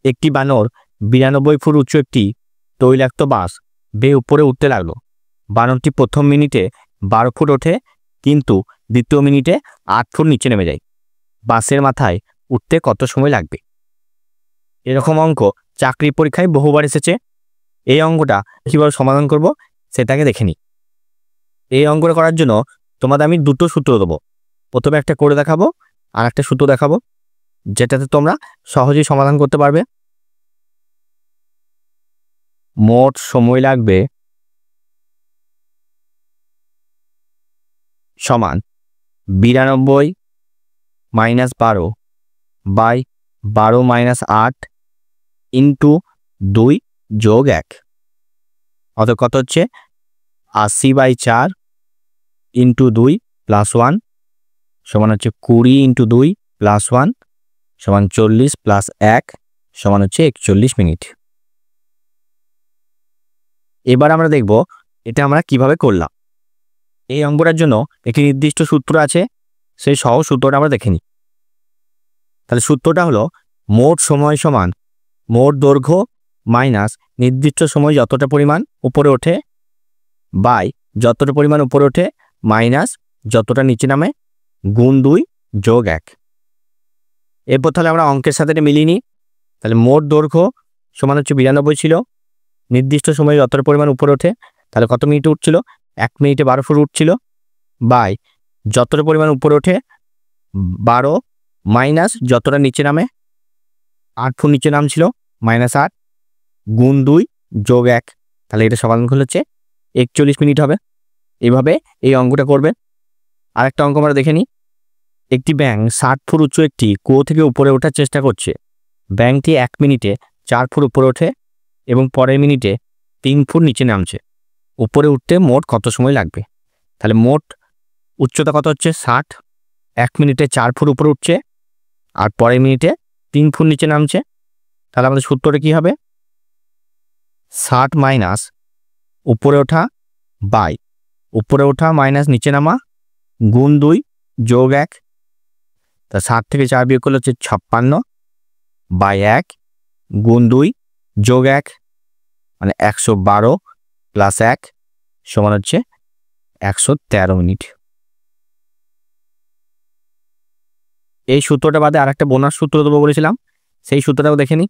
একটি বানর 92 ফুট উঁচু একটি তৈলাক্ত বাঁশ বেয়ে উপরে উঠতে লাগলো। বানরটি প্রথম মিনিটে 12 ফুট ওঠে, কিন্তু দ্বিতীয় মিনিটে 8 ফুট নিচে নেমে যায়। বাঁশের মাথায় উঠতে কত সময় লাগবে? এরকম অঙ্ক চাকরি পরীক্ষায় বহুবার এসেছে। এই অঙ্কটা কীভাবে সমাধান করব সেটাকে দেখে নিই। এই অঙ্কটা করার জন্য তোমাদের আমি দুটো সূত্র দেবো। প্রথমে একটা করে দেখাবো, আর একটা সূত্র দেখাবো, যেটাতে তোমরা সহজেই সমাধান করতে পারবে। মোট সময় লাগবে সমান 92 - 12 বাই 12 - 8 ইন্টু 2 যোগ 1, অত কত হচ্ছে 80/4 ইন্টু 2 প্লাস 1 সমান হচ্ছে 20 ইন্টু 2 প্লাস 1 সমান 40 প্লাস 1 সমান হচ্ছে 41 মিনিট। এবার আমরা দেখব এটা আমরা কিভাবে করলাম। এই অঙ্কটার জন্য একটি নির্দিষ্ট সূত্র আছে, সেই সহজ সূত্রটা আমরা দেখে নিই। তাহলে সূত্রটা হলো মোট সময় সমান মোট দৈর্ঘ্য মাইনাস নির্দিষ্ট সময় যতটা পরিমাণ উপরে ওঠে বাই যতটা পরিমাণ উপরে ওঠে মাইনাস যতটা নিচে নামে গুণ 2 যোগ 1। এরপর তাহলে আমরা অঙ্কের সাথে মিলিয়ে নিই। তাহলে মোট দৈর্ঘ্য সমান হচ্ছে 92 ছিল, নির্দিষ্ট সময়ে যতটা পরিমাণ উপরে ওঠে তাহলে কত মিনিটে উঠছিল 1 মিনিটে 12 ফুট উঠছিল, বাই যতটা পরিমাণ উপরে ওঠে 12 মাইনাস যতটা নিচে নামে 8 ফুট নিচে নামছিল -8 গুণ 2 যোগ 1। তাহলে এটা সমাধান করলে হচ্ছে 41 মিনিট হবে। এইভাবে এই অঙ্কটা করবে। আরেকটা অঙ্ক আমরা দেখে নিই। একটি ব্যাঙ 60 ফুট উঁচু একটি কুয়ো থেকে উপরে ওঠার চেষ্টা করছে। ব্যাঙটি 1 মিনিটে 4 ফুট উপরে ওঠে এবং পরের মিনিটে 3 ফুট নিচে নামছে। উপরে উঠতে মোট কত সময় লাগবে? তাহলে মোট উচ্চতা কত হচ্ছে 60, 1 মিনিটে 4 ফুট উপরে উঠছে আর পরের মিনিটে 3 ফুট নিচে নামছে। তাহলে আমাদের সূত্রটা কি হবে? 60 মাইনাস উপরে ওঠা বাই উপরে ওঠা মাইনাস নিচে নামা গুণ 2 যোগ 1। তা 60 থেকে 4 বিয়োগ করলে হচ্ছে 56 বাই 1 গুণ 2 যোগ 1 মানে 112 প্লাস 1 সমান হচ্ছে 113 মিনিট। এই সূত্রটা বাদে আর একটা বোনাস সূত্র দেবো বলেছিলাম, সেই সূত্রটাও দেখে নিই।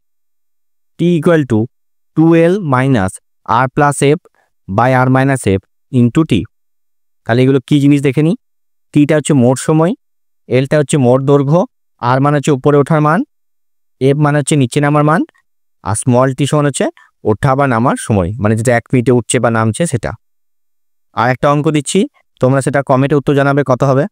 t = 2l minus r plus F by R minus F into T. তাহলে এগুলো কী জিনিস দেখে নিই। টিটা হচ্ছে মোট সময়, এলটা হচ্ছে মোট দৈর্ঘ্য, আর মানে হচ্ছে উপরে ওঠার মান, এফ মানে হচ্ছে নিচে নামার মান, আর স্মল টি সমান হচ্ছে ওঠা বা নামার সময়, মানে যেটা 1 মিনিটে উঠছে বা নামছে সেটা। আর একটা অঙ্ক দিচ্ছি, তোমরা সেটা কমেন্টে উত্তর জানাবে কত হবে।